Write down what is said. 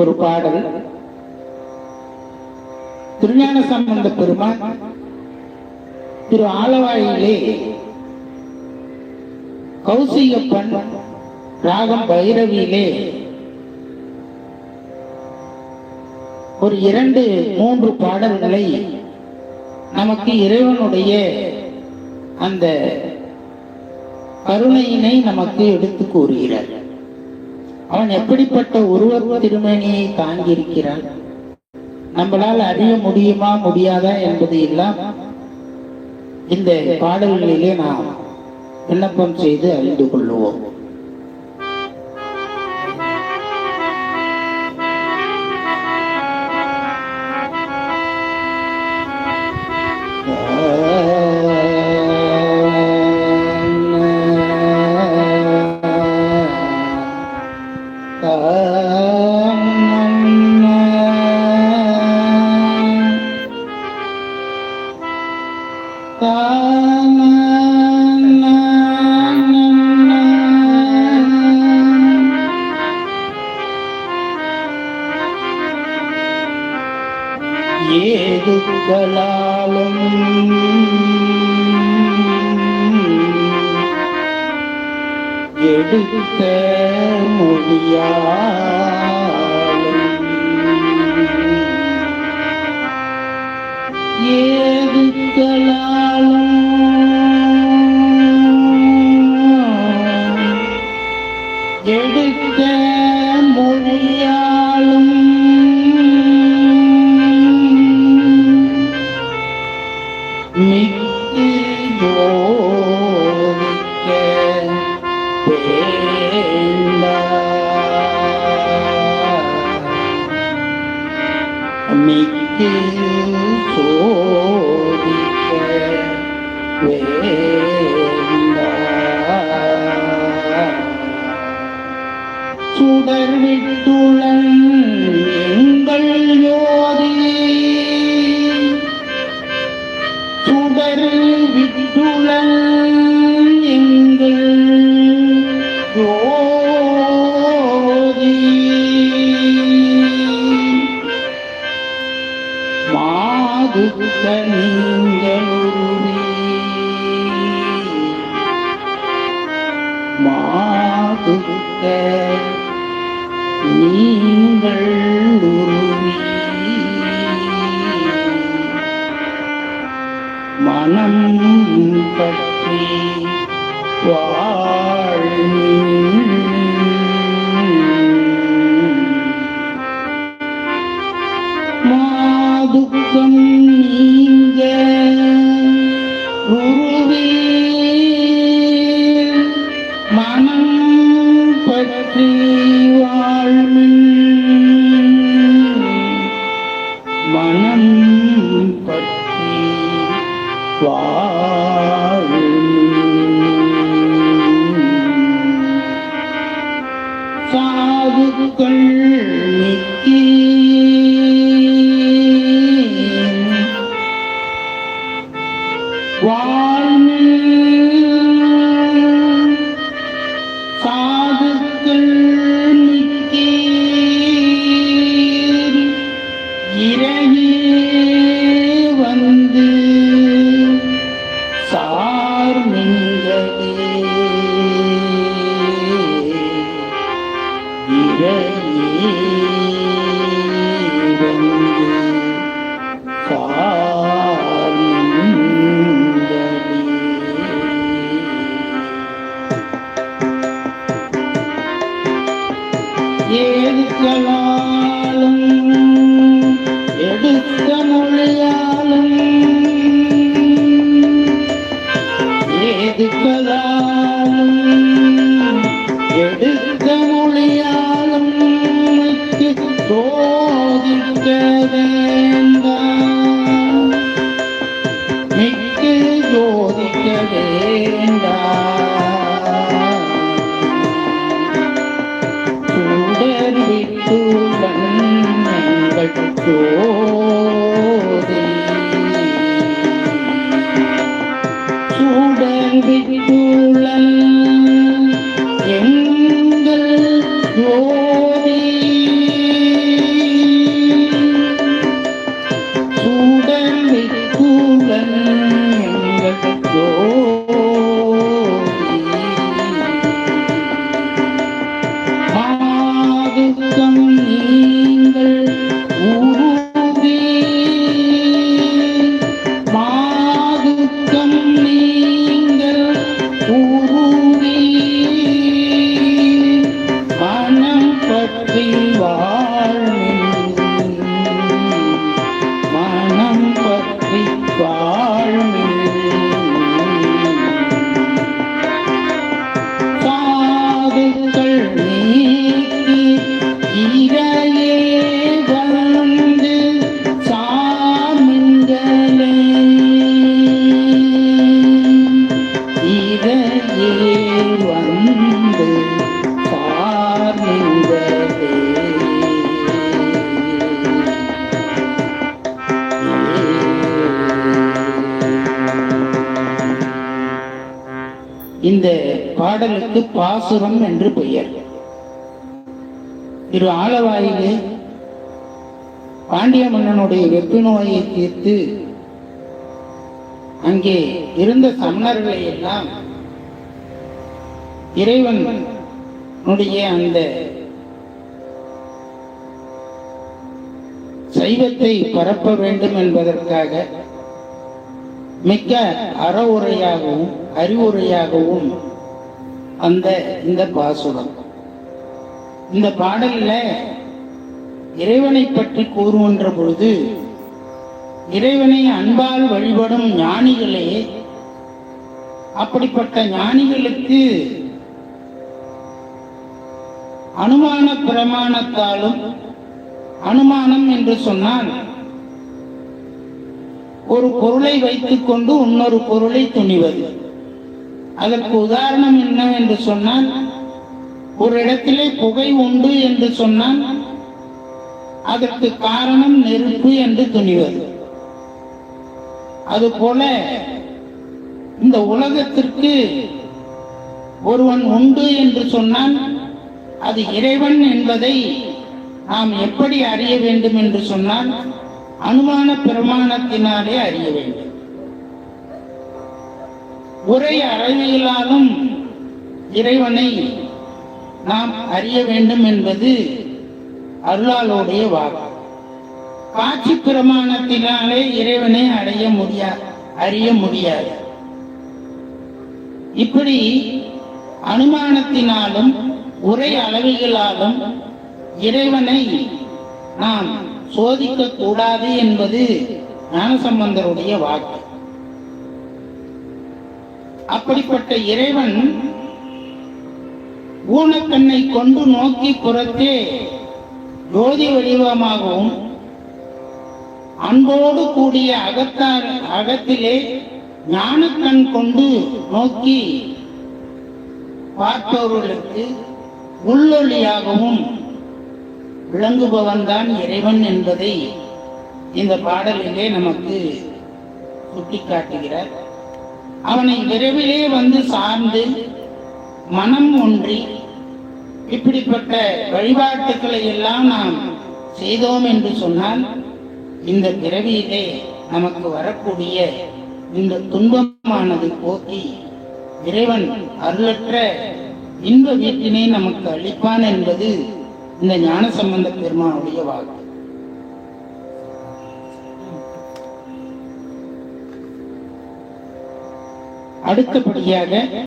ஒரு பாடல். திருஞான சம்பந்த பெருமான் திரு ஆலவாயிலே கௌசிகப்பன் ராகம் பைரவியிலே ஒரு 2-3 பாடல்களை நமக்கு இறைவனுடைய அந்த கருணையினை நமக்கு எடுத்து கூறுகிறார். அவன் எப்படிப்பட்ட உருவ திருமேனியை தாங்கியிருக்கிறான், நம்மளால் அறிய முடியுமா முடியாதா என்பது எல்லாம் இந்த பாடல்களிலே நாம் விண்ணப்பம் செய்து அறிந்து கொள்ளுவோம். ஏதுக்களாலும் எடுக்க மொழியாலும் ஏதுக்களாலும் எடுக்க மொழியாலும் மிக்கு ஜோதிக்க வேண்டா, மிக்கு சோதிக்க வேண்டா. சுடர் விட்டுளன் எங்கள் யோதி, சுடர் விட்டுளன் எங்கள் யோதி, மாதுக்க நீங்களுருவி, மாதுக்க நீங்கள் உருவி, மனம் பற்றி மாதுக்கம் நீங்க உருவி, மனம் பற்றி வாழ்மின், மனம் பற்றி சாதுக்கள் நிக்கி வாழ்மின், சாதுக்கள் நிக்கி இறகி வந்து சார் மின்களே, இறகி வந்து சார் மின்களே. ஏதுக்களாலும் எடுக்க மொழியாலும், ஏதுக்களாலும் எடுக்க மொழியாலும் மிக்கு சோதிக்க வேண்டாம், மிக்கு சோதிக்க வேண்டாம். சுடர் விட்டுளன் எங்கள் ஜோதி, சுடர் விட்டுளன் எங்கள் ஜோதி, இந்த பாடலுக்கு பாசுரம் என்று பெயர். திரு ஆலவாயிலே பாண்டிய மன்னனுடைய வெப்பு நோயை தீர்த்து அங்கே இருந்த சமணர்களை எல்லாம் இறைவனுடைய அந்த சைவத்தை பரப்ப வேண்டும் என்பதற்காக மிக்க அறவுரையாகவும் அறிவுரையாகவும் இந்த பாசுரம். இந்த பாடல்ல இறைவனை பற்றி கூறுகின்ற பொழுது இறைவனை அன்பால் வழிபடும் ஞானிகளே, அப்படிப்பட்ட ஞானிகளுக்கு அனுமான பிரமாணத்தாலும், அனுமானம் என்று சொன்னால் ஒரு பொருளை வைத்துக் கொண்டு இன்னொரு பொருளை துணிவது. அதற்கு உதாரணம் என்னவென்று சொன்னால், ஒரு இடத்திலே புகை உண்டு என்று சொன்னால் அதற்கு காரணம் நெருப்பு என்று துணிவது. அதுபோல இந்த உலகத்திற்கு ஒருவன் உண்டு என்று சொன்னால் அது இறைவன் என்பதை நாம் எப்படி அறிய வேண்டும் என்று சொன்னால் அனுமான பிரமாணத்தினாலே அறிய வேண்டும். உரை அறிவியலாலும் இறைவனை நாம் அறிய வேண்டும் என்பது அருளாளோடைய வாக்கு. காட்சி பிரமாணத்தினாலே இறைவனை அறிய முடியாது. இப்படி அனுமானத்தினாலும் உரை அளவுகளாலும் இறைவனை நாம் சோதிக்க கூடாது என்பது ஞானசம்பந்தருடைய வாக்கு. அப்படிப்பட்ட இறைவன் ஊனக்கண்ணை கொண்டு நோக்கி புறத்தே ஜோதி வடிவமாகவும் அன்போடு கூடிய அகத்திலே ஞானக்கண் கொண்டு நோக்கி பார்ப்பவர்களுக்கு உள்ளொளியாகவும் விளங்குபவன் தான் இறைவன் என்பதை இந்த பாடலிலே நமக்கு சுட்டிக்காட்டுகிறார். அவனை விரைவிலே வந்து சார்ந்து மனம் ஒன்றி இப்படிப்பட்ட வழிபாட்டுக்களை எல்லாம் நாம் செய்தோம் என்று சொன்னால் இந்த பிறவியிலே நமக்கு வரக்கூடிய இந்த துன்பமானது போக்கி இறைவன் அருளற்ற இன்ப வீட்டினை நமக்கு அளிப்பான் என்பது இந்த ஞானசம்பந்த பெருமானுடைய வாக்கு. அடுத்தபடியாக